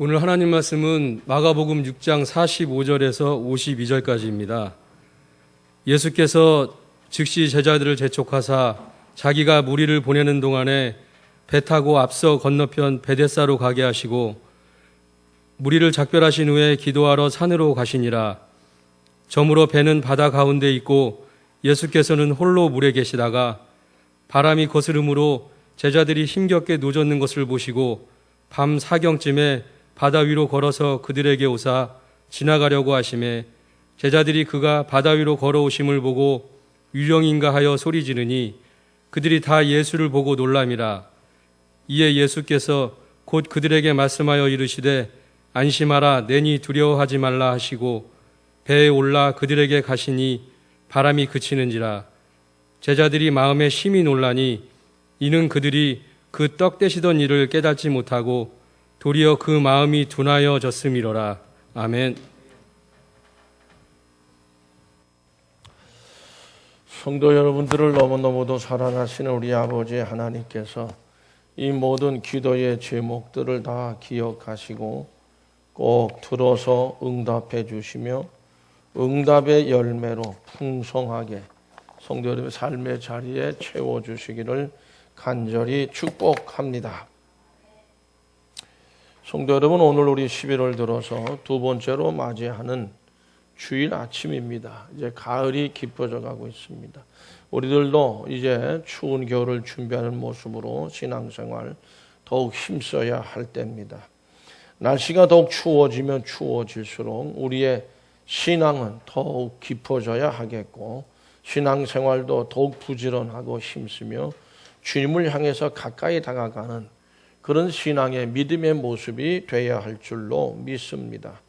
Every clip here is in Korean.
오늘 하나님 말씀은 마가복음 6장 45절에서 52절까지입니다. 예수께서 즉시 제자들을 재촉하사 자기가 무리를 보내는 동안에 배 타고 앞서 건너편 베데사로 가게 하시고 무리를 작별하신 후에 기도하러 산으로 가시니라. 저물어 배는 바다 가운데 있고 예수께서는 홀로 물에 계시다가 바람이 거스름으로 제자들이 힘겹게 노젓는 것을 보시고 밤 사경쯤에 바다 위로 걸어서 그들에게 오사 지나가려고 하시매 제자들이 그가 바다 위로 걸어오심을 보고 유령인가 하여 소리 지르니 그들이 다 예수를 보고 놀람이라. 이에 예수께서 곧 그들에게 말씀하여 이르시되 안심하라 내니 두려워하지 말라 하시고 배에 올라 그들에게 가시니 바람이 그치는지라. 제자들이 마음에 심히 놀라니 이는 그들이 그 떡 떼시던 일을 깨닫지 못하고 도리어 그 마음이 둔하여졌음이로라. 아멘. 성도 여러분들을 너무너무도 사랑하시는 우리 아버지 하나님께서 이 모든 기도의 제목들을 다 기억하시고 꼭 들어서 응답해 주시며 응답의 열매로 풍성하게 성도 여러분의 삶의 자리에 채워주시기를 간절히 축복합니다. 성도 여러분, 오늘 우리 11월 들어서 두 번째로 맞이하는 주일 아침입니다. 이제 가을이 깊어져 가고 있습니다. 우리들도 이제 추운 겨울을 준비하는 모습으로 신앙생활 더욱 힘써야 할 때입니다. 날씨가 더욱 추워지면 추워질수록 우리의 신앙은 더욱 깊어져야 하겠고 신앙생활도 더욱 부지런하고 힘쓰며 주님을 향해서 가까이 다가가는 그런 신앙의 믿음의 모습이 되어야 할 줄로 믿습니다.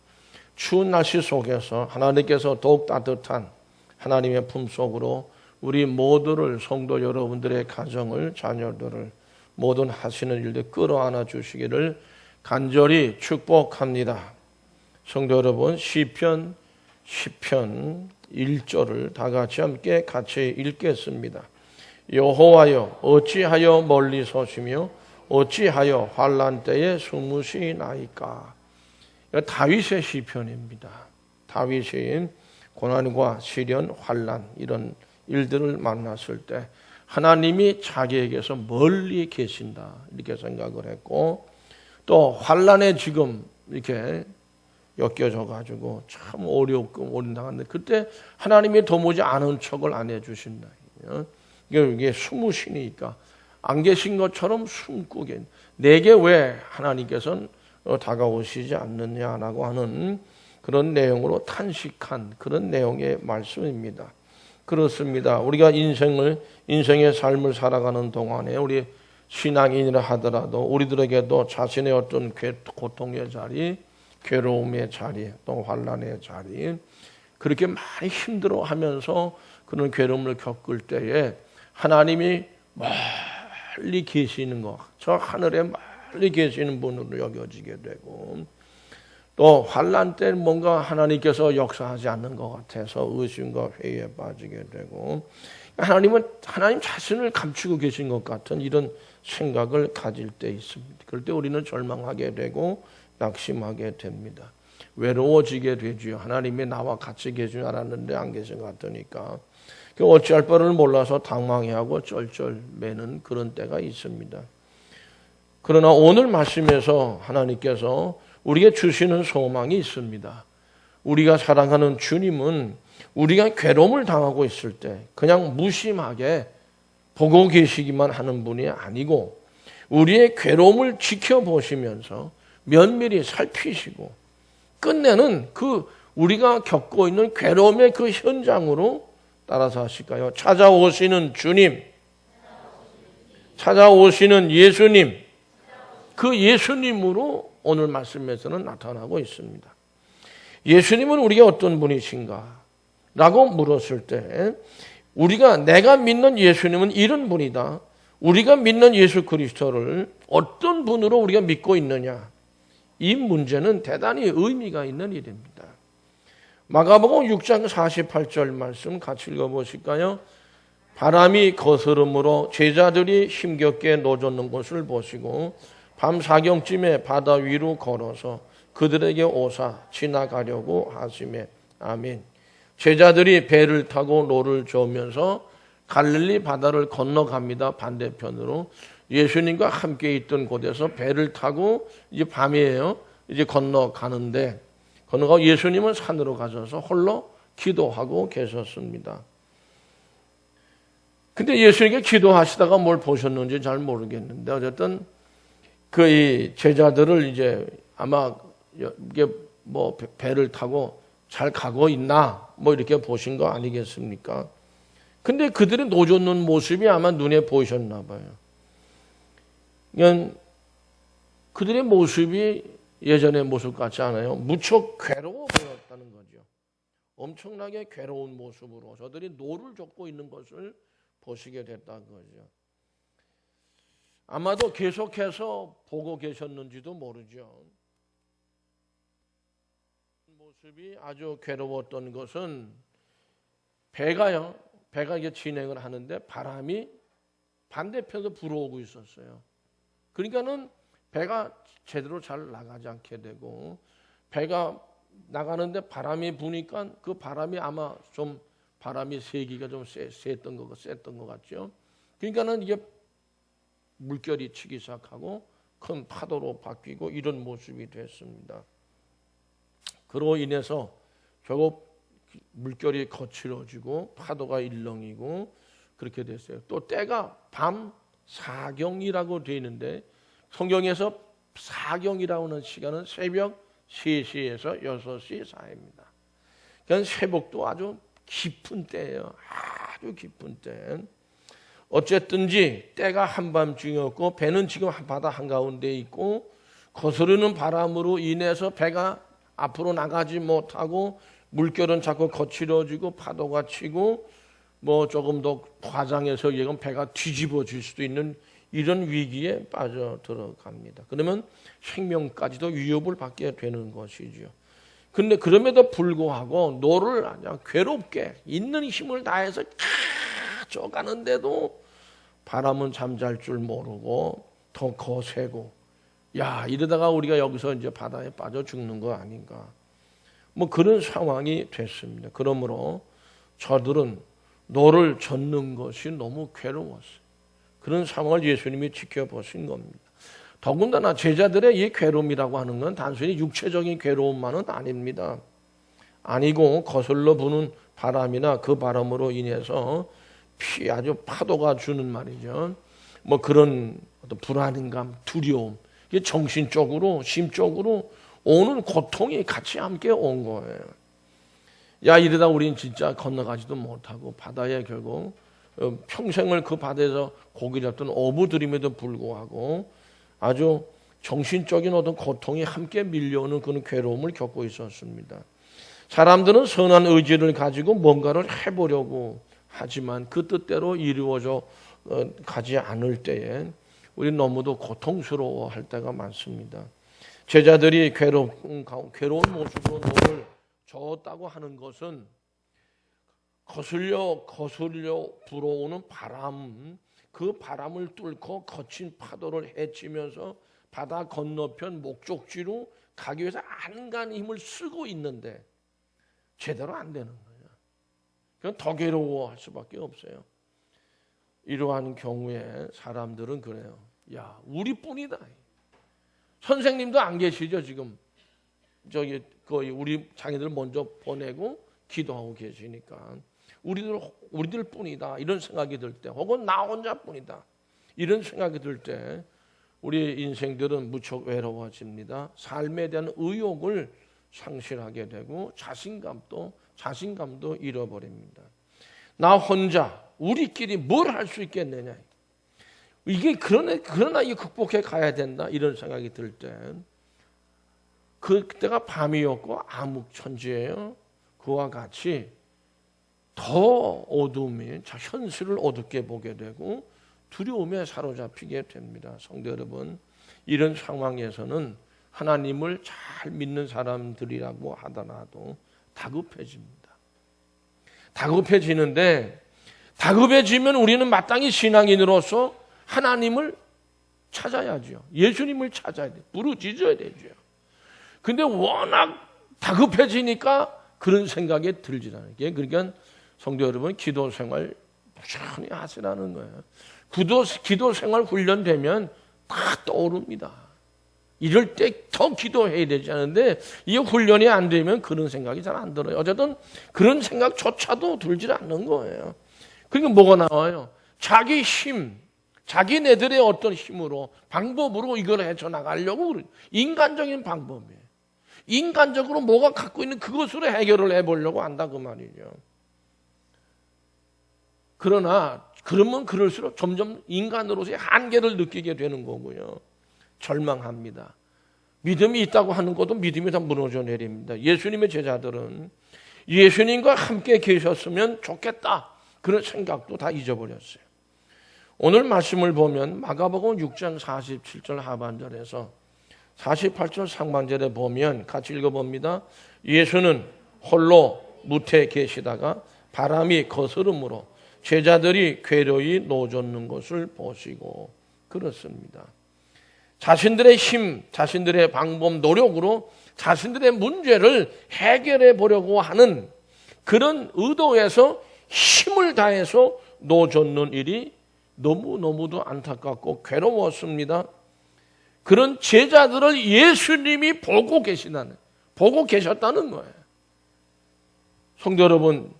추운 날씨 속에서 하나님께서 더욱 따뜻한 하나님의 품속으로 우리 모두를 성도 여러분들의 가정을 자녀들을 모든 하시는 일들 끌어안아 주시기를 간절히 축복합니다. 성도 여러분, 시편 10편 1절을 다 같이 읽겠습니다. 여호와여 어찌하여 멀리 서시며 어찌하여 환난 때에 숨으시나이까. 다윗의 시편입니다. 다윗이 고난과 시련, 환난 이런 일들을 만났을 때 하나님이 자기에게서 멀리 계신다 이렇게 생각을 했고 또 환난에 지금 이렇게 엮여져 가지고 참 어렵고 오른당한데 그때 하나님이 도무지 아는 척을 안 해주신다. 이게 숨으시니까 안 계신 것처럼 숨고 내게 왜 하나님께서는 다가오시지 않느냐라고 하는 그런 내용으로 탄식한 그런 내용의 말씀입니다. 그렇습니다. 우리가 인생의 삶을 살아가는 동안에 우리 신앙인이라 하더라도 우리들에게도 자신의 어떤 고통의 자리, 괴로움의 자리, 또 환난의 자리 그렇게 많이 힘들어하면서 그런 괴로움을 겪을 때에 하나님이 멀리 계시는 것, 저 하늘에 멀리 계시는 분으로 여겨지게 되고 또 환난 때 뭔가 하나님께서 역사하지 않는 것 같아서 의심과 회의에 빠지게 되고 하나님 자신을 감추고 계신 것 같은 이런 생각을 가질 때 있습니다. 그럴 때 우리는 절망하게 되고 낙심하게 됩니다. 외로워지게 되지요. 하나님이 나와 같이 계신 줄 알았는데 안 계신 것 같으니까 어찌할 바를 몰라서 당황해하고 쩔쩔매는 그런 때가 있습니다. 그러나 오늘 말씀에서 하나님께서 우리에게 주시는 소망이 있습니다. 우리가 사랑하는 주님은 우리가 괴로움을 당하고 있을 때 그냥 무심하게 보고 계시기만 하는 분이 아니고 우리의 괴로움을 지켜보시면서 면밀히 살피시고 끝내는 그 우리가 겪고 있는 괴로움의 그 현장으로 따라서 하실까요? 찾아오시는 주님, 찾아오시는 예수님, 그 예수님으로 오늘 말씀에서는 나타나고 있습니다. 예수님은 우리가 어떤 분이신가? 라고 물었을 때 내가 믿는 예수님은 이런 분이다. 우리가 믿는 예수 그리스도를 어떤 분으로 우리가 믿고 있느냐? 이 문제는 대단히 의미가 있는 일입니다. 마가복음 6장 48절 말씀 같이 읽어보실까요? 바람이 거스름으로 제자들이 힘겹게 노젓는 것을 보시고 밤 4경쯤에 바다 위로 걸어서 그들에게 오사 지나가려고 하시매. 아멘. 제자들이 배를 타고 노를 저으면서 갈릴리 바다를 건너갑니다. 반대편으로. 예수님과 함께 있던 곳에서 배를 타고 이제 밤이에요. 이제 건너가는데 건너가고 예수님은 산으로 가셔서 홀로 기도하고 계셨습니다. 근데 예수님께 기도하시다가 뭘 보셨는지 잘 모르겠는데 어쨌든 그 이 제자들을 이제 아마 이게 뭐 배를 타고 잘 가고 있나 뭐 이렇게 보신 거 아니겠습니까? 근데 그들이 노젓는 모습이 아마 눈에 보이셨나 봐요. 그러니까 그들의 모습이 예전의 모습 같지 않아요. 무척 괴로워 보였다는 거죠. 엄청나게 괴로운 모습으로 저들이 노를 젓고 있는 것을 보시게 됐다는 거죠. 아마도 계속해서 보고 계셨는지도 모르죠. 모습이 아주 괴로웠던 것은 배가 이게 진행을 하는데 바람이 반대편에서 불어오고 있었어요. 그러니까는 배가 제대로 잘 나가지 않게 되고 배가 나가는데 바람이 부니까 그 바람이 아마 좀 바람이 세기가 좀 셌던 것 같죠. 그러니까는 이게 물결이 치기 시작하고 큰 파도로 바뀌고 이런 모습이 됐습니다. 그로 인해서 결국 물결이 거칠어지고 파도가 일렁이고 그렇게 됐어요. 또 때가 밤 4경이라고 되어 있는데 성경에서 4경이라고 하는 시간은 새벽 3시에서 6시 사이입니다. 그러니까 새벽도 아주 깊은 때예요. 아주 깊은 때. 어쨌든지 때가 한밤중이었고 배는 지금 바다 한가운데 있고 거스르는 바람으로 인해서 배가 앞으로 나가지 못하고 물결은 자꾸 거칠어지고 파도가 치고 뭐 조금 더 과장해서 얘기하면 배가 뒤집어질 수도 있는 이런 위기에 빠져 들어갑니다. 그러면 생명까지도 위협을 받게 되는 것이죠. 근데 그럼에도 불구하고 노를 그냥 괴롭게 있는 힘을 다해서 쪄가는데도 바람은 잠잘 줄 모르고 더 거세고 야 이러다가 우리가 여기서 이제 바다에 빠져 죽는 거 아닌가 뭐 그런 상황이 됐습니다. 그러므로 저들은 노를 젓는 것이 너무 괴로웠어요. 그런 상황을 예수님이 지켜보신 겁니다. 더군다나 제자들의 이 괴로움이라고 하는 건 단순히 육체적인 괴로움만은 아닙니다. 아니고 거슬러 부는 바람이나 그 바람으로 인해서 아주 파도가 주는 말이죠. 뭐 그런 어떤 불안감, 두려움, 이게 정신적으로, 심적으로 오는 고통이 같이 함께 온 거예요. 야 이러다 우린 진짜 건너가지도 못하고 바다에 결국 평생을 그 바다에서 고기 잡던 어부들임에도 불구하고 아주 정신적인 어떤 고통이 함께 밀려오는 그런 괴로움을 겪고 있었습니다. 사람들은 선한 의지를 가지고 뭔가를 해보려고 하지만 그 뜻대로 이루어져 가지 않을 때에 우리 너무도 고통스러워할 때가 많습니다. 제자들이 괴로운 모습으로 노를 저었다고 하는 것은 거슬려 불어오는 바람, 그 바람을 뚫고 거친 파도를 헤치면서 바다 건너편 목적지로 가기 위해서 안간 힘을 쓰고 있는데 제대로 안 되는 거예요. 그건 더 괴로워할 수밖에 없어요. 이러한 경우에 사람들은 그래요. 야, 우리뿐이다. 선생님도 안 계시죠 지금. 저기 거의 우리 자기들 먼저 보내고 기도하고 계시니까 우리들 뿐이다 이런 생각이 들 때, 혹은 나 혼자뿐이다 이런 생각이 들 때 우리 인생들은 무척 외로워집니다. 삶에 대한 의욕을 상실하게 되고 자신감도 잃어버립니다. 나 혼자 우리끼리 뭘 할 수 있겠느냐, 이게 그러나 이게 극복해 가야 된다 이런 생각이 들 때, 그때가 밤이었고 암흑천지예요. 그와 같이 더 어둠이 현실을 어둡게 보게 되고 두려움에 사로잡히게 됩니다. 성도 여러분, 이런 상황에서는 하나님을 잘 믿는 사람들이라고 하더라도 다급해집니다. 다급해지는데, 다급해지면 우리는 마땅히 신앙인으로서 하나님을 찾아야죠. 예수님을 찾아야 돼. 부르짖어야 되죠. 근데 워낙 다급해지니까 그런 생각이 들지 않아요. 그러니까 성도 여러분, 기도 생활 꾸준히 하시라는 거예요. 기도 생활 훈련되면 다 떠오릅니다. 이럴 때 더 기도해야 되지 않은데 이 훈련이 안 되면 그런 생각이 잘 안 들어요. 어쨌든 그런 생각조차도 들지 않는 거예요. 그러니까 뭐가 나와요? 자기 힘, 자기네들의 어떤 힘으로, 방법으로 이걸 헤쳐나가려고 그래요. 인간적인 방법이에요. 인간적으로 뭐가 갖고 있는 그것으로 해결을 해보려고 한다 그 말이죠. 그러나 그러면 그럴수록 점점 인간으로서의 한계를 느끼게 되는 거고요. 절망합니다. 믿음이 있다고 하는 것도 믿음이 다 무너져 내립니다. 예수님의 제자들은 예수님과 함께 계셨으면 좋겠다, 그런 생각도 다 잊어버렸어요. 오늘 말씀을 보면 마가복음 6장 47절 하반절에서 48절 상반절에 보면 같이 읽어봅니다. 예수는 홀로 무태에 계시다가 바람이 거스름으로 제자들이 괴로이 노젓는 것을 보시고 그렇습니다. 자신들의 힘, 자신들의 방법, 노력으로 자신들의 문제를 해결해 보려고 하는 그런 의도에서 힘을 다해서 노젓는 일이 너무너무도 안타깝고 괴로웠습니다. 그런 제자들을 예수님이 보고 계셨다는 거예요. 성도 여러분,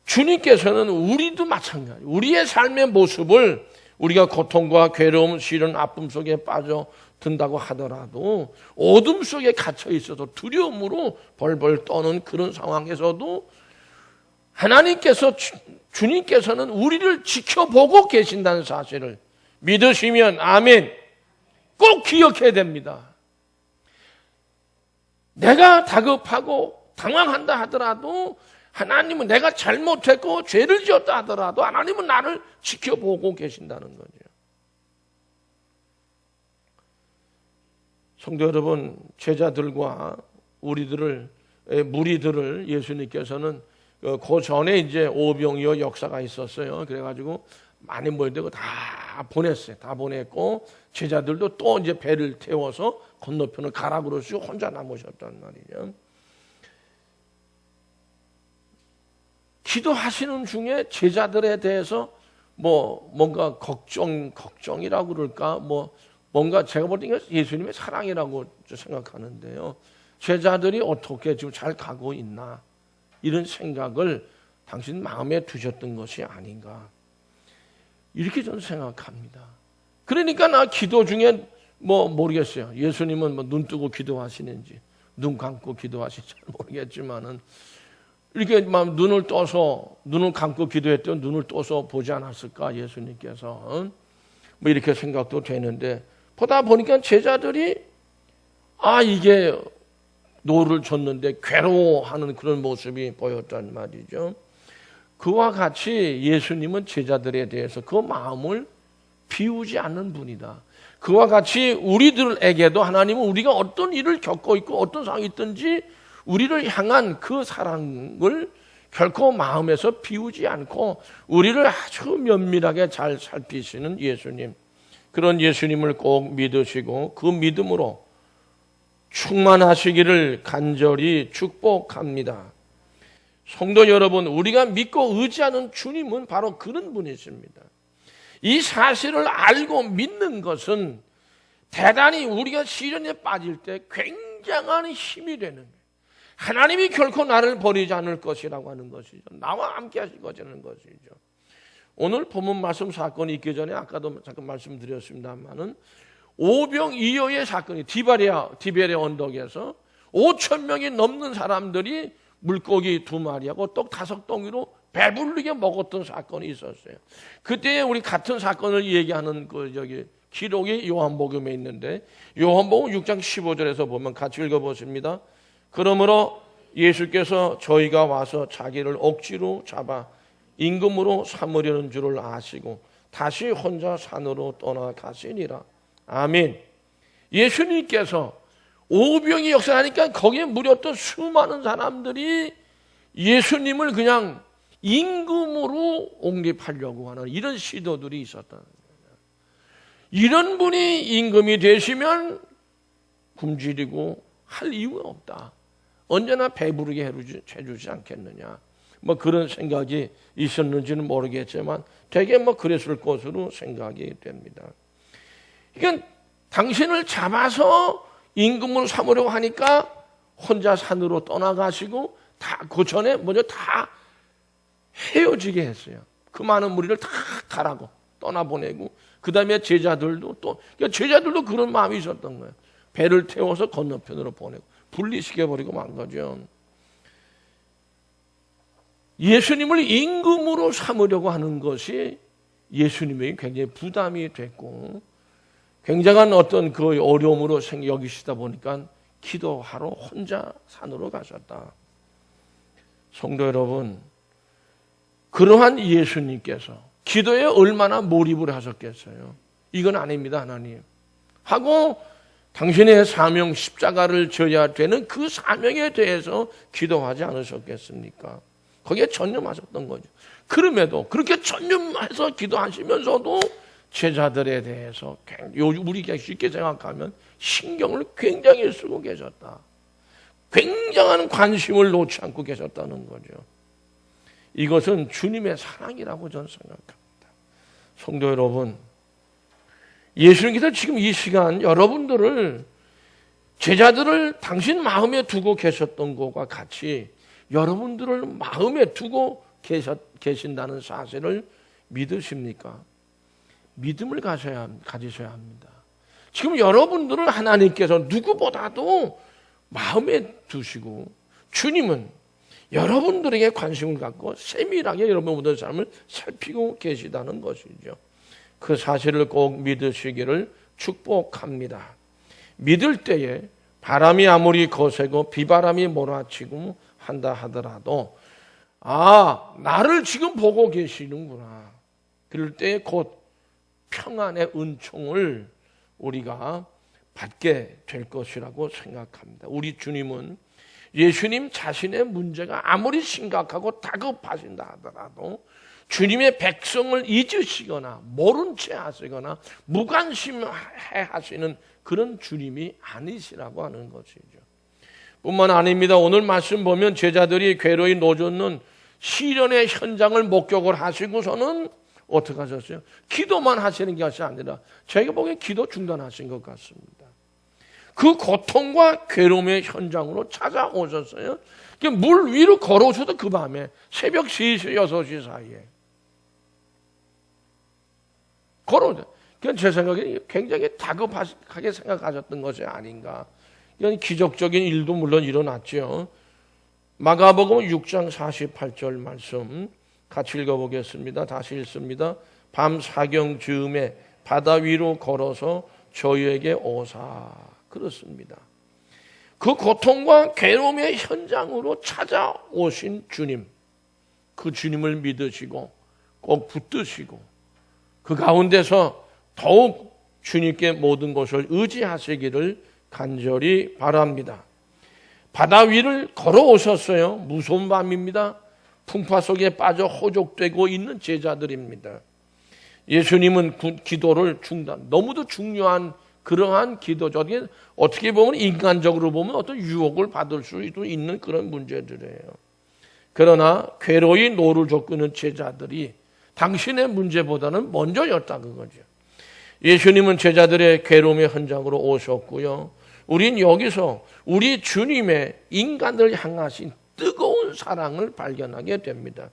주님께서는 우리도 마찬가지, 우리의 삶의 모습을 우리가 고통과 괴로움, 시련, 아픔 속에 빠져든다고 하더라도 어둠 속에 갇혀 있어서 두려움으로 벌벌 떠는 그런 상황에서도 하나님께서, 주님께서는 우리를 지켜보고 계신다는 사실을 믿으시면 아멘, 꼭 기억해야 됩니다. 내가 다급하고 당황한다 하더라도 하나님은, 내가 잘못했고 죄를 지었다 하더라도 하나님은 나를 지켜보고 계신다는 거죠. 성도 여러분, 제자들과 무리들을 예수님께서는 그 전에 이제 오병이어 역사가 있었어요. 그래가지고 많이 모여들고 다 보냈어요. 다 보냈고 제자들도 또 이제 배를 태워서 건너편을 가라 그러시고 혼자 남으셨단 말이죠. 기도하시는 중에 제자들에 대해서 뭔가 걱정이라고 그럴까, 뭔가 제가 볼 때 예수님의 사랑이라고 생각하는데요. 제자들이 어떻게 지금 잘 가고 있나, 이런 생각을 당신 마음에 두셨던 것이 아닌가, 이렇게 저는 생각합니다. 그러니까 나 기도 중에 모르겠어요. 예수님은 눈 뜨고 기도하시는지 눈 감고 기도하시는지 잘 모르겠지만은 이렇게 막 눈을 감고 기도했던 눈을 떠서 보지 않았을까, 예수님께서. 이렇게 생각도 되는데, 보다 보니까 제자들이 이게 노를 줬는데 괴로워하는 그런 모습이 보였단 말이죠. 그와 같이 예수님은 제자들에 대해서 그 마음을 비우지 않는 분이다. 그와 같이 우리들에게도 하나님은 우리가 어떤 일을 겪고 있고 어떤 상황이 있든지 우리를 향한 그 사랑을 결코 마음에서 비우지 않고 우리를 아주 면밀하게 잘 살피시는 예수님, 그런 예수님을 꼭 믿으시고 그 믿음으로 충만하시기를 간절히 축복합니다. 성도 여러분, 우리가 믿고 의지하는 주님은 바로 그런 분이십니다. 이 사실을 알고 믿는 것은 대단히 우리가 시련에 빠질 때 굉장한 힘이 되는 거예요. 하나님이 결코 나를 버리지 않을 것이라고 하는 것이죠. 나와 함께 하실 것이라는 것이죠. 오늘 본문 말씀 사건이 있기 전에 아까도 잠깐 말씀드렸습니다만은 오병이어의 사건이 디베레아 언덕에서 5,000명이 넘는 사람들이 물고기 2마리하고 떡 5덩이로 배부르게 먹었던 사건이 있었어요. 그때 우리 같은 사건을 얘기하는 기록이 요한복음에 있는데, 요한복음 6장 15절에서 보면 같이 읽어보십니다. 그러므로 예수께서 저희가 와서 자기를 억지로 잡아 임금으로 삼으려는 줄을 아시고 다시 혼자 산으로 떠나가시니라. 아멘. 예수님께서 오병이 역사하니까 거기에 모였던 수많은 사람들이 예수님을 그냥 임금으로 옹립하려고 하는 이런 시도들이 있었다는 거예요. 이런 분이 임금이 되시면 굶주리고 할 이유가 없다. 언제나 배부르게 해주지 않겠느냐. 뭐 그런 생각이 있었는지는 모르겠지만 되게 뭐 그랬을 것으로 생각이 됩니다. 그러니까 당신을 잡아서 임금으로 삼으려고 하니까 혼자 산으로 떠나가시고 다 그 전에 먼저 다 헤어지게 했어요. 그 많은 무리를 다 가라고 떠나보내고 그 다음에 제자들도 또 그러니까 제자들도 그런 마음이 있었던 거예요. 배를 태워서 건너편으로 보내고 분리시켜버리고 만 거죠. 예수님을 임금으로 삼으려고 하는 것이 예수님에게 굉장히 부담이 됐고 굉장한 어떤 그 어려움으로 여기시다 보니까 기도하러 혼자 산으로 가셨다. 성도 여러분, 그러한 예수님께서 기도에 얼마나 몰입을 하셨겠어요? 이건 아닙니다, 하나님. 하고 당신의 사명 십자가를 져야 되는 그 사명에 대해서 기도하지 않으셨겠습니까? 거기에 전념하셨던 거죠. 그럼에도 그렇게 전념해서 기도하시면서도 제자들에 대해서 우리가 쉽게 생각하면 신경을 굉장히 쓰고 계셨다. 굉장한 관심을 놓지 않고 계셨다는 거죠. 이것은 주님의 사랑이라고 저는 생각합니다. 성도 여러분, 예수님께서 지금 이 시간 여러분들을 제자들을 당신 마음에 두고 계셨던 것과 같이 여러분들을 마음에 두고 계신다는 사실을 믿으십니까? 믿음을 가지셔야 합니다. 지금 여러분들을 하나님께서 누구보다도 마음에 두시고 주님은 여러분들에게 관심을 갖고 세밀하게 여러분들의 삶을 살피고 계시다는 것이죠. 그 사실을 꼭 믿으시기를 축복합니다. 믿을 때에 바람이 아무리 거세고 비바람이 몰아치고 한다 하더라도 나를 지금 보고 계시는구나. 그럴 때 곧 평안의 은총을 우리가 받게 될 것이라고 생각합니다. 우리 주님은 예수님 자신의 문제가 아무리 심각하고 다급하신다 하더라도 주님의 백성을 잊으시거나 모른 채 하시거나 무관심해 하시는 그런 주님이 아니시라고 하는 것이죠. 뿐만 아닙니다. 오늘 말씀 보면 제자들이 괴로이 노젓는 시련의 현장을 목격을 하시고서는 어떻게 하셨어요? 기도만 하시는 것이 아니라 제가 보기엔 기도 중단하신 것 같습니다. 그 고통과 괴로움의 현장으로 찾아오셨어요. 물 위로 걸어오셔도 그 밤에 새벽 3시, 6시 사이에 걸어오죠. 제 생각에 굉장히 다급하게 생각하셨던 것이 아닌가. 이건 기적적인 일도 물론 일어났죠. 마가복음 6장 48절 말씀 같이 읽어보겠습니다. 다시 읽습니다. 밤 사경 즈음에 바다 위로 걸어서 저희에게 오사. 그렇습니다. 그 고통과 괴로움의 현장으로 찾아오신 주님, 그 주님을 믿으시고 꼭 붙드시고 그 가운데서 더욱 주님께 모든 것을 의지하시기를 간절히 바랍니다. 바다 위를 걸어오셨어요. 무서운 밤입니다. 풍파 속에 빠져 호족되고 있는 제자들입니다. 예수님은 기도를 너무도 중요한 그러한 기도죠. 어떻게 보면 인간적으로 보면 어떤 유혹을 받을 수도 있는 그런 문제들이에요. 그러나 괴로이 노를 젓는 제자들이 당신의 문제보다는 먼저였다 그거죠. 예수님은 제자들의 괴로움의 현장으로 오셨고요. 우린 여기서 우리 주님의 인간을 향하신 뜨거운 사랑을 발견하게 됩니다.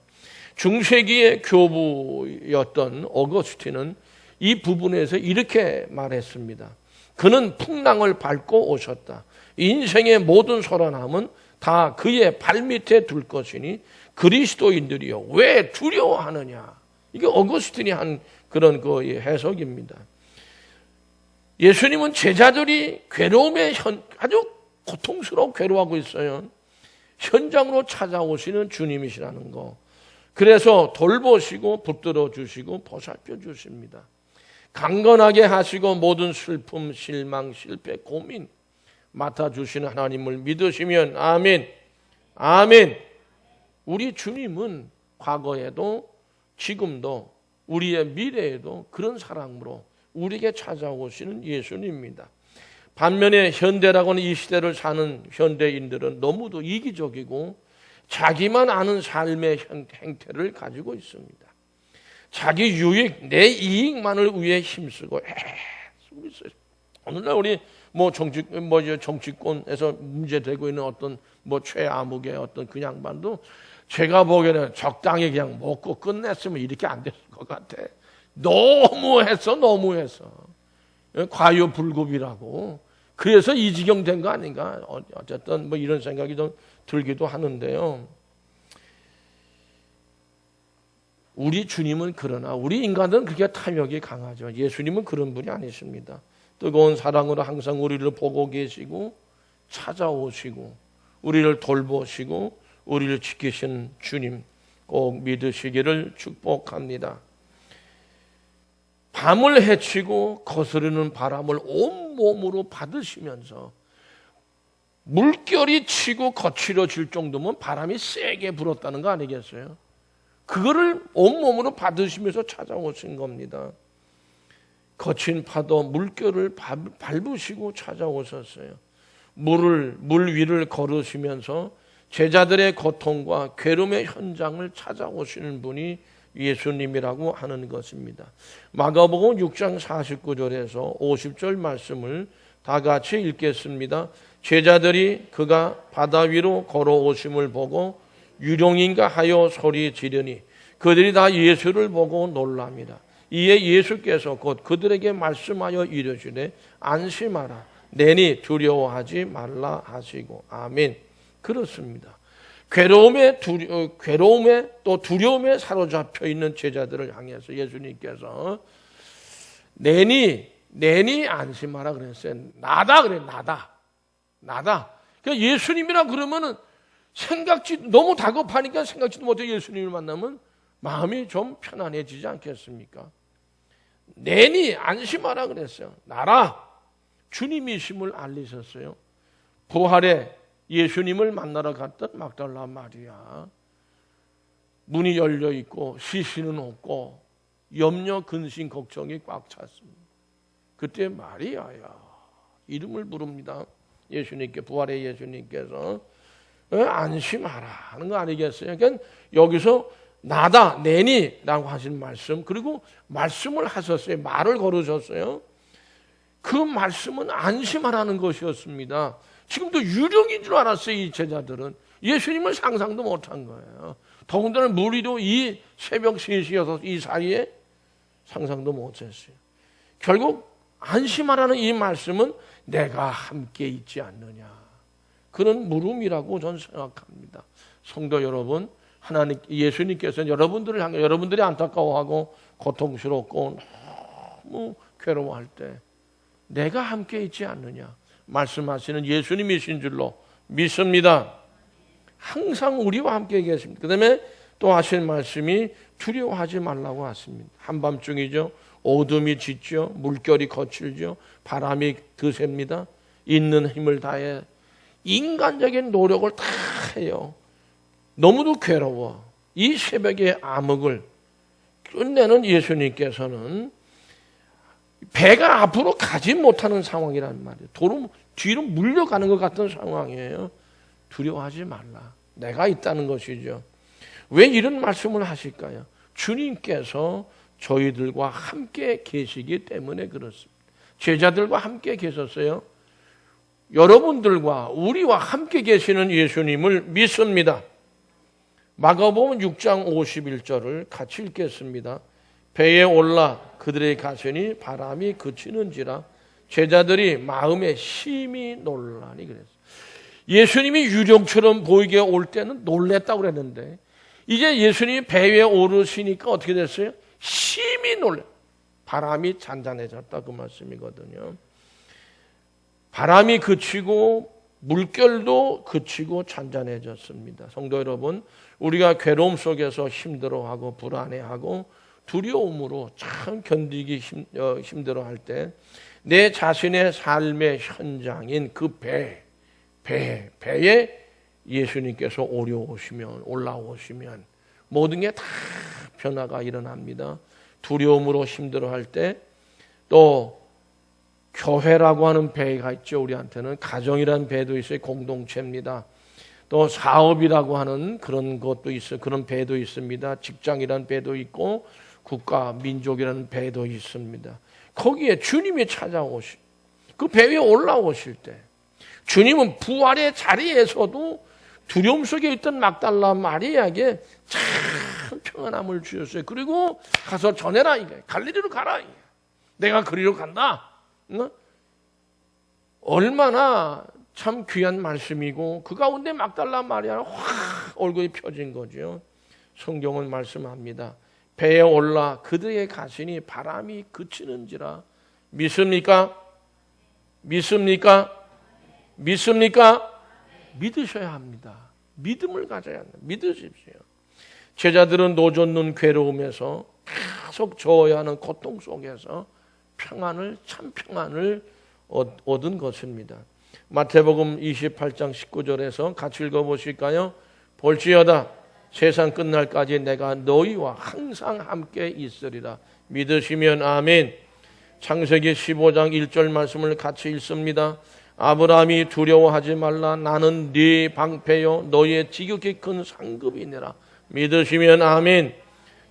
중세기의 교부였던 어거스틴은 이 부분에서 이렇게 말했습니다. 그는 풍랑을 밟고 오셨다. 인생의 모든 소란함은 다 그의 발밑에 둘 것이니 그리스도인들이여 왜 두려워하느냐. 이게 어거스틴이 한 그런 그 해석입니다. 예수님은 제자들이 괴로움에 아주 고통스러워 괴로워하고 있어요. 현장으로 찾아오시는 주님이시라는 거. 그래서 돌보시고 붙들어 주시고 보살펴 주십니다. 강건하게 하시고 모든 슬픔, 실망, 실패, 고민 맡아주시는 하나님을 믿으시면 아멘. 아멘. 우리 주님은 과거에도 지금도 우리의 미래에도 그런 사랑으로 우리에게 찾아오시는 예수님입니다. 반면에 현대라고는 이 시대를 사는 현대인들은 너무도 이기적이고 자기만 아는 삶의 행태를 가지고 있습니다. 자기 유익, 내 이익만을 위해 힘쓰고 애쓰고 있어요. 오늘날 우리 정치권에서 문제되고 있는 어떤 최아무개 어떤 그 양반도 제가 보기에는 적당히 그냥 먹고 끝냈으면 이렇게 안 됐을 것 같아. 너무해서 과유불급이라고. 그래서 이 지경 된 거 아닌가. 어쨌든 이런 생각이 좀 들기도 하는데요. 우리 주님은 그러나 우리 인간들은 그렇게 탐욕이 강하죠. 예수님은 그런 분이 아니십니다. 뜨거운 사랑으로 항상 우리를 보고 계시고 찾아오시고 우리를 돌보시고 우리를 지키신 주님 꼭 믿으시기를 축복합니다. 밤을 헤치고 거스르는 바람을 온몸으로 받으시면서 물결이 치고 거칠어질 정도면 바람이 세게 불었다는 거 아니겠어요? 그거를 온몸으로 받으시면서 찾아오신 겁니다. 거친 파도 물결을 밟으시고 찾아오셨어요. 물 위를 걸으시면서 제자들의 고통과 괴로움의 현장을 찾아오시는 분이 예수님이라고 하는 것입니다. 마가복음 6장 49절에서 50절 말씀을 다 같이 읽겠습니다. 제자들이 그가 바다 위로 걸어오심을 보고 유령인가 하여 소리 지르니 그들이 다 예수를 보고 놀랍니다. 이에 예수께서 곧 그들에게 말씀하여 이르시되 안심하라 내니 두려워하지 말라 하시고 아멘. 그렇습니다. 괴로움에 또 두려움에 사로잡혀 있는 제자들을 향해서 예수님께서 내니 안심하라 그랬어요. 나다 그래. 나다. 그러니까 예수님이라 그러면은 너무 다급하니까 생각지도 못해 예수님을 만나면 마음이 좀 편안해지지 않겠습니까? 내니 안심하라 그랬어요. 나라 주님이심을 알리셨어요. 부활에 예수님을 만나러 갔던 막달라 마리아, 문이 열려 있고 시신은 없고 염려 근심 걱정이 꽉 찼습니다. 그때 마리아야 이름을 부릅니다. 예수님께 부활의 예수님께서 안심하라 하는 거 아니겠어요? 그러니까 여기서 나다 내니라고 하신 말씀, 그리고 말씀을 하셨어요. 말을 걸으셨어요. 그 말씀은 안심하라는 것이었습니다. 지금도 유령인 줄 알았어요. 이 제자들은 예수님을 상상도 못한 거예요. 더군다나 무리도 이 새벽 3시 6시 이 사이에 상상도 못했어요. 결국 안심하라는 이 말씀은 내가 함께 있지 않느냐, 그런 물음이라고 저는 생각합니다. 성도 여러분, 하나님 예수님께서는 여러분들을 향해 여러분들이 안타까워하고 고통스럽고 너무 괴로워할 때 내가 함께 있지 않느냐 말씀하시는 예수님이신 줄로 믿습니다. 항상 우리와 함께 계십니다. 그 다음에 또 하신 말씀이 두려워하지 말라고 하십니다. 한밤중이죠. 어둠이 짙죠. 물결이 거칠죠. 바람이 드셉니다. 있는 힘을 다해 인간적인 노력을 다 해요. 너무도 괴로워. 이 새벽의 암흑을 끝내는 예수님께서는 배가 앞으로 가지 못하는 상황이란 말이에요. 뒤로 물려가는 것 같은 상황이에요. 두려워하지 말라. 내가 있다는 것이죠. 왜 이런 말씀을 하실까요? 주님께서 저희들과 함께 계시기 때문에 그렇습니다. 제자들과 함께 계셨어요. 여러분들과 우리와 함께 계시는 예수님을 믿습니다. 마가복음 6장 51절을 같이 읽겠습니다. 배에 올라 그들의 가시니 바람이 그치는지라 제자들이 마음에 심히 놀라니 그랬어요. 예수님이 유령처럼 보이게 올 때는 놀랬다고 그랬는데 이제 예수님이 배 위에 오르시니까 어떻게 됐어요? 심히 놀래. 바람이 잔잔해졌다 그 말씀이거든요. 바람이 그치고 물결도 그치고 잔잔해졌습니다. 성도 여러분, 우리가 괴로움 속에서 힘들어하고 불안해하고 두려움으로 참 견디기 힘들어할 때 내 자신의 삶의 현장인 그 배에 예수님께서 올라오시면 모든 게 다 변화가 일어납니다. 두려움으로 힘들어할 때 또 교회라고 하는 배가 있죠. 우리한테는 가정이라는 배도 있어요. 공동체입니다. 또 사업이라고 하는 그런 것도 있어요. 그런 배도 있습니다. 직장이라는 배도 있고 국가, 민족이라는 배도 있습니다. 거기에 주님이 찾아오실, 그 배 위에 올라오실 때 주님은 부활의 자리에서도 두려움 속에 있던 막달라 마리아에게 참 평안함을 주셨어요. 그리고 가서 전해라, 이게 갈릴리로 가라, 이게. 내가 그리로 간다. 얼마나 참 귀한 말씀이고 그 가운데 막달라 마리아는 확 얼굴이 펴진 거죠. 성경은 말씀합니다. 배에 올라 그들에게 가시니 바람이 그치는지라. 믿습니까? 믿습니까? 믿습니까? 믿으셔야 합니다. 믿음을 가져야 합니다. 믿으십시오. 제자들은 노젓는 괴로움에서 계속 저어야 하는 고통 속에서 평안을, 참 평안을 얻은 것입니다. 마태복음 28장 19절에서 같이 읽어보실까요? 볼지어다 세상 끝날까지 내가 너희와 항상 함께 있으리라. 믿으시면 아멘. 창세기 15장 1절 말씀을 같이 읽습니다. 아브라함이 두려워하지 말라. 나는 네 방패요 너희의 지극히 큰 상급이니라. 믿으시면 아멘.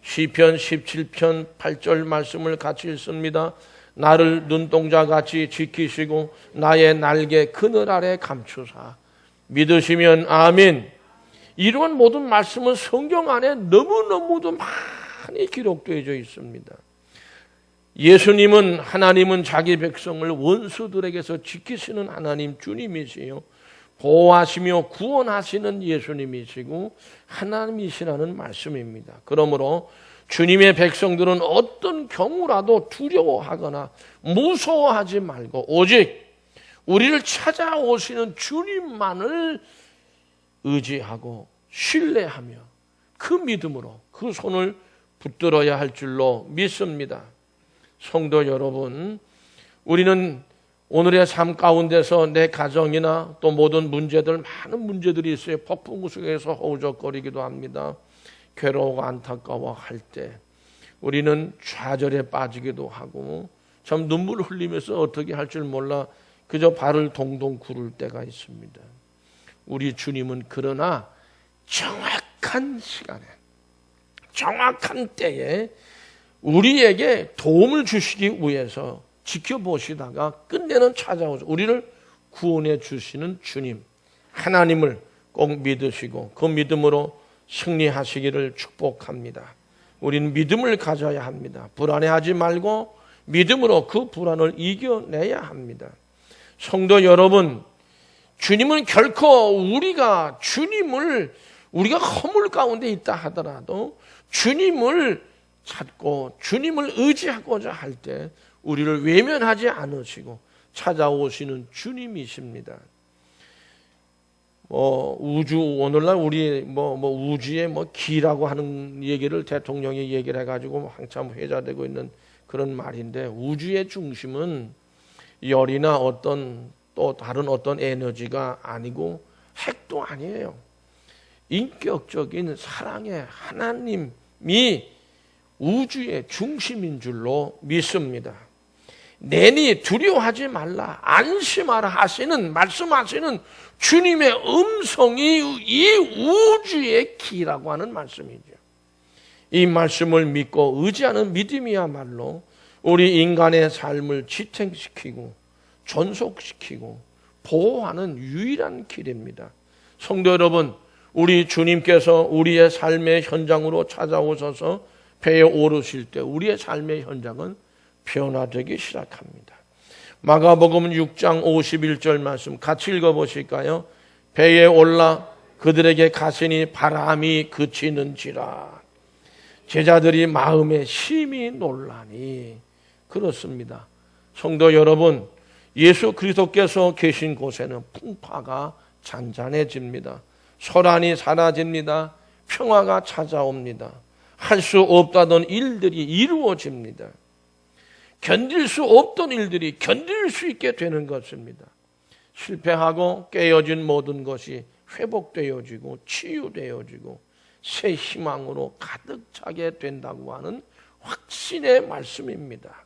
시편 17편 8절 말씀을 같이 읽습니다. 나를 눈동자같이 지키시고 나의 날개 그늘 아래 감추사. 믿으시면 아멘. 이런 모든 말씀은 성경 안에 너무너무도 많이 기록되어져 있습니다. 예수님은, 하나님은 자기 백성을 원수들에게서 지키시는 하나님 주님이시요, 보호하시며 구원하시는 예수님이시고 하나님이시라는 말씀입니다. 그러므로 주님의 백성들은 어떤 경우라도 두려워하거나 무서워하지 말고 오직 우리를 찾아오시는 주님만을 의지하고 신뢰하며 그 믿음으로 그 손을 붙들어야 할 줄로 믿습니다. 성도 여러분, 우리는 오늘의 삶 가운데서 내 가정이나 또 모든 문제들, 많은 문제들이 있어요. 폭풍 속에서 허우적거리기도 합니다. 괴로워하고 안타까워할 때 우리는 좌절에 빠지기도 하고 참 눈물 흘리면서 어떻게 할 줄 몰라 그저 발을 동동 구를 때가 있습니다. 우리 주님은 그러나 정확한 시간에 정확한 때에 우리에게 도움을 주시기 위해서 지켜보시다가 끝내는 찾아오셔서 우리를 구원해 주시는 주님, 하나님을 꼭 믿으시고 그 믿음으로 승리하시기를 축복합니다. 우리는 믿음을 가져야 합니다. 불안해하지 말고 믿음으로 그 불안을 이겨내야 합니다. 성도 여러분, 주님은 결코 우리가 허물 가운데 있다 하더라도 주님을 찾고 주님을 의지하고자 할 때 우리를 외면하지 않으시고 찾아오시는 주님이십니다. 오늘날 우리 우주의 기라고 하는 얘기를 대통령이 얘기를 해가지고 한참 회자되고 있는 그런 말인데, 우주의 중심은 열이나 또 다른 어떤 에너지가 아니고 핵도 아니에요. 인격적인 사랑의 하나님이 우주의 중심인 줄로 믿습니다. 내니 두려워하지 말라, 안심하라 말씀하시는 주님의 음성이 이 우주의 키라고 하는 말씀이죠. 이 말씀을 믿고 의지하는 믿음이야말로 우리 인간의 삶을 지탱시키고 존속시키고 보호하는 유일한 길입니다. 성도 여러분, 우리 주님께서 우리의 삶의 현장으로 찾아오셔서 배에 오르실 때 우리의 삶의 현장은 변화되기 시작합니다. 마가복음 6장 51절 말씀 같이 읽어보실까요? 배에 올라 그들에게 가시니 바람이 그치는지라. 제자들이 마음에 심히 놀라니. 그렇습니다. 성도 여러분, 예수 그리스도께서 계신 곳에는 풍파가 잔잔해집니다. 소란이 사라집니다. 평화가 찾아옵니다. 할 수 없다던 일들이 이루어집니다. 견딜 수 없던 일들이 견딜 수 있게 되는 것입니다. 실패하고 깨어진 모든 것이 회복되어지고 치유되어지고 새 희망으로 가득 차게 된다고 하는 확신의 말씀입니다.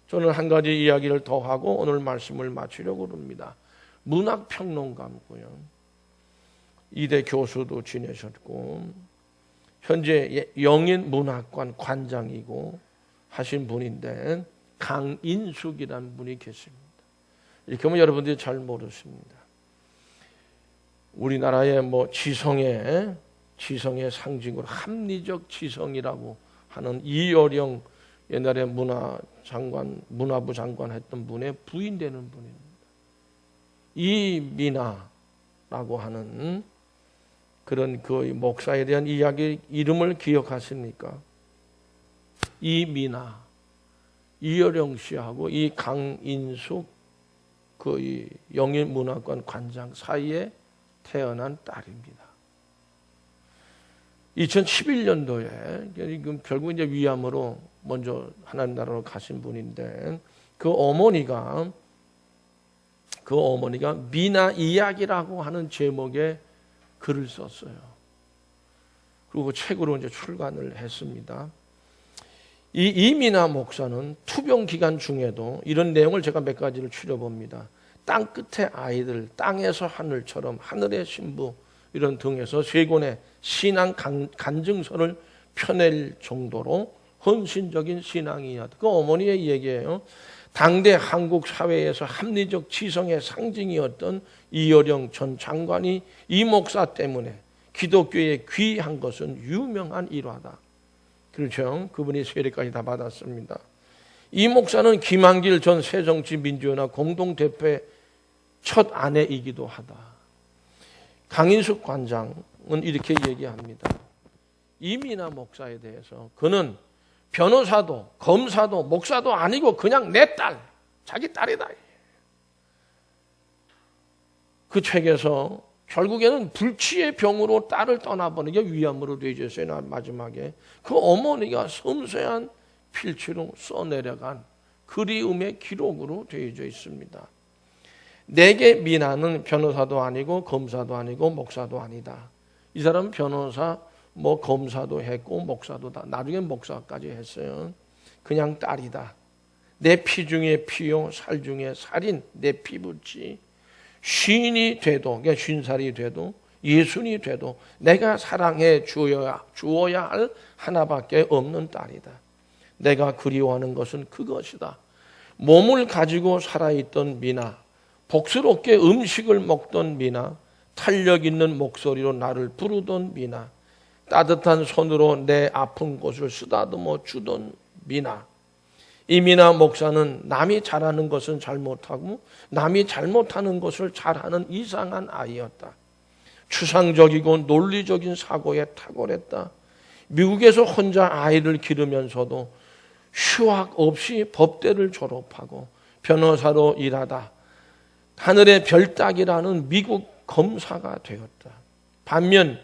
저는 한 가지 이야기를 더 하고 오늘 말씀을 마치려고 합니다. 문학평론가고요. 이대 교수도 지내셨고 현재 영인문학관 관장이고 하신 분인데 강인숙이라는 분이 계십니다. 이렇게 하면 여러분들이 잘 모르십니다. 우리나라의 지성의 상징으로 합리적 지성이라고 하는 이어령 옛날에 문화부 장관 했던 분의 부인 되는 분입니다. 이민아라고 하는 그런 그 목사에 대한 이야기 이름을 기억하십니까? 이민아, 이어령 씨하고 이 강인숙 그 영인문학관 관장 사이에 태어난 딸입니다. 2011년도에 결국 이제 위암으로 먼저 하나님 나라로 가신 분인데 그 어머니가 미나 이야기라고 하는 제목의 글을 썼어요. 그리고 책으로 이제 출간을 했습니다. 이 이민아 목사는 투병 기간 중에도 이런 내용을 제가 몇 가지를 추려봅니다. 땅 끝의 아이들, 땅에서 하늘처럼, 하늘의 신부 이런 등에서 세 권의 신앙 간증서를 펴낼 정도로 헌신적인 신앙이었다. 그 어머니의 얘기예요. 당대 한국 사회에서 합리적 지성의 상징이었던 이어령 전 장관이 이 목사 때문에 기독교에 귀한 것은 유명한 일화다. 그렇죠. 그분이 세례까지 다 받았습니다. 이 목사는 김한길 전 새정치민주연합 공동대표의 첫 아내이기도 하다. 강인숙 관장은 이렇게 얘기합니다. 이민아 목사에 대해서 그는 변호사도 검사도 목사도 아니고 그냥 내 딸, 자기 딸이다. 그 책에서 결국에는 불치의 병으로 딸을 떠나보내게 위암으로 되어 있어요. 마지막에 그 어머니가 섬세한 필치로 써내려간 그리움의 기록으로 되어져 있습니다. 내게 미나는 변호사도 아니고 검사도 아니고 목사도 아니다. 이 사람은 변호사, 검사도 했고 목사도 다 나중에 목사까지 했어요. 그냥 딸이다. 내 피 중에 피요, 살 중에 살인, 내 피부치. 쉰이 돼도, 그러니까 50살이 돼도, 예순이 돼도 내가 사랑해 주어야 할 하나밖에 없는 딸이다. 내가 그리워하는 것은 그것이다. 몸을 가지고 살아있던 미나, 복스럽게 음식을 먹던 미나, 탄력 있는 목소리로 나를 부르던 미나, 따뜻한 손으로 내 아픈 곳을 쓰다듬어 주던 미나. 이 미나 목사는 남이 잘하는 것은 잘못하고 남이 잘못하는 것을 잘하는 이상한 아이였다. 추상적이고 논리적인 사고에 탁월했다. 미국에서 혼자 아이를 기르면서도 휴학 없이 법대를 졸업하고 변호사로 일하다 하늘의 별따기라는 미국 검사가 되었다. 반면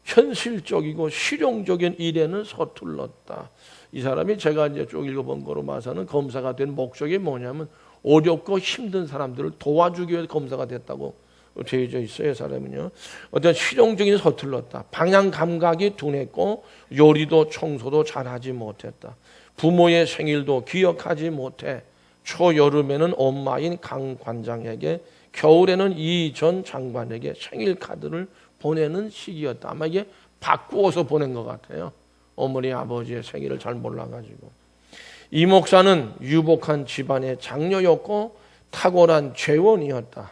현실적이고 실용적인 일에는 서툴렀다. 이 사람이 제가 이제 쭉 읽어본 거로 봐서는 검사가 된 목적이 뭐냐면 어렵고 힘든 사람들을 도와주기 위해서 검사가 됐다고 되어져 있어요. 이 사람은요. 어떤 실용적인 서툴렀다. 방향 감각이 둔했고 요리도 청소도 잘하지 못했다. 부모의 생일도 기억하지 못해 초여름에는 엄마인 강 관장에게 겨울에는 이 전 장관에게 생일 카드를 보내는 시기였다. 아마 이게 바꾸어서 보낸 것 같아요. 어머니 아버지의 생일을 잘 몰라가지고. 이 목사는 유복한 집안의 장녀였고 탁월한 죄원이었다.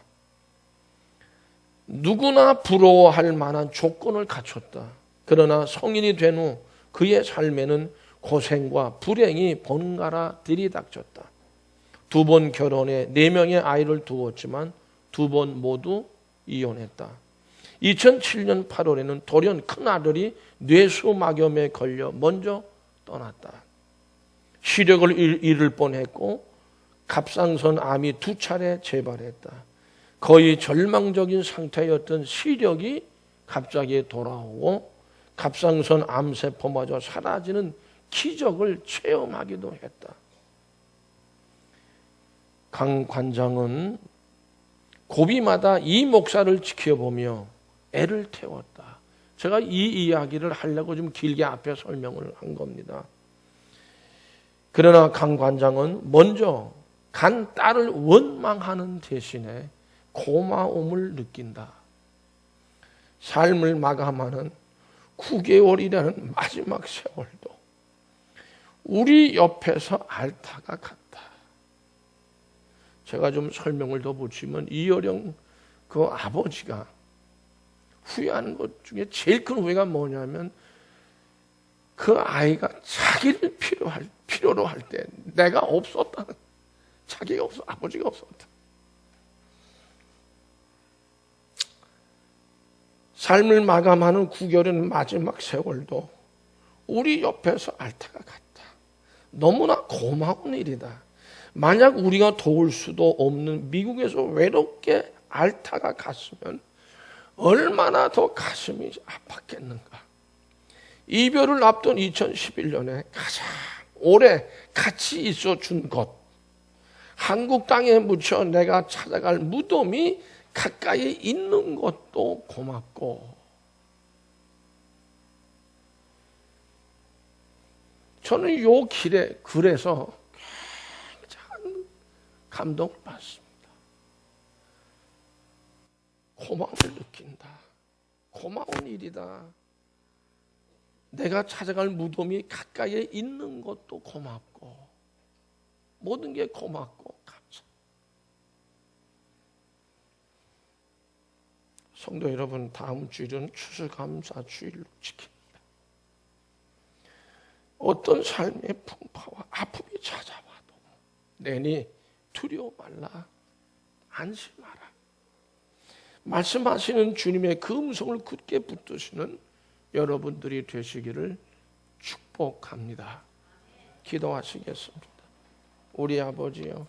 누구나 부러워할 만한 조건을 갖췄다. 그러나 성인이 된 후 그의 삶에는 고생과 불행이 번갈아 들이닥쳤다. 2번 결혼해 4명의 아이를 두었지만 2번 모두 이혼했다. 2007년 8월에는 돌연 큰아들이 뇌수막염에 걸려 먼저 떠났다. 시력을 잃을 뻔했고 갑상선 암이 2차례 재발했다. 거의 절망적인 상태였던 시력이 갑자기 돌아오고 갑상선 암세포마저 사라지는 기적을 체험하기도 했다. 강 관장은 고비마다 이 목사를 지켜보며 애를 태웠다. 제가 이 이야기를 하려고 좀 길게 앞에 설명을 한 겁니다. 그러나 강 관장은 먼저 간 딸을 원망하는 대신에 고마움을 느낀다. 삶을 마감하는 9개월이라는 마지막 세월도 우리 옆에서 앓다가 갔다. 제가 좀 설명을 더 붙이면 이어령 그 아버지가 후회하는 것 중에 제일 큰 후회가 뭐냐면 그 아이가 자기를 필요로 할 때 내가 없었다는, 자기가 없어, 아버지가 없었다. 삶을 마감하는 9개월의 마지막 세월도 우리 옆에서 앓다가 갔다. 너무나 고마운 일이다. 만약 우리가 도울 수도 없는 미국에서 외롭게 앓다가 갔으면 얼마나 더 가슴이 아팠겠는가. 이별을 앞둔 2011년에 가장 오래 같이 있어 준 것, 한국 땅에 묻혀 내가 찾아갈 무덤이 가까이 있는 것도 고맙고, 저는 요 길에 글에서 굉장한 감동을 받습니다. 고마움을 느낀다. 고마운 일이다. 내가 찾아갈 무덤이 가까이에 있는 것도 고맙고, 모든 게 고맙고 감사. 성도 여러분, 다음 주일은 추수감사 주일로 지킵니다. 어떤 삶의 풍파와 아픔이 찾아와도 내니 두려워 말라, 안심하라. 말씀하시는 주님의 그 음성을 굳게 붙드시는 여러분들이 되시기를 축복합니다. 기도하시겠습니다. 우리 아버지요,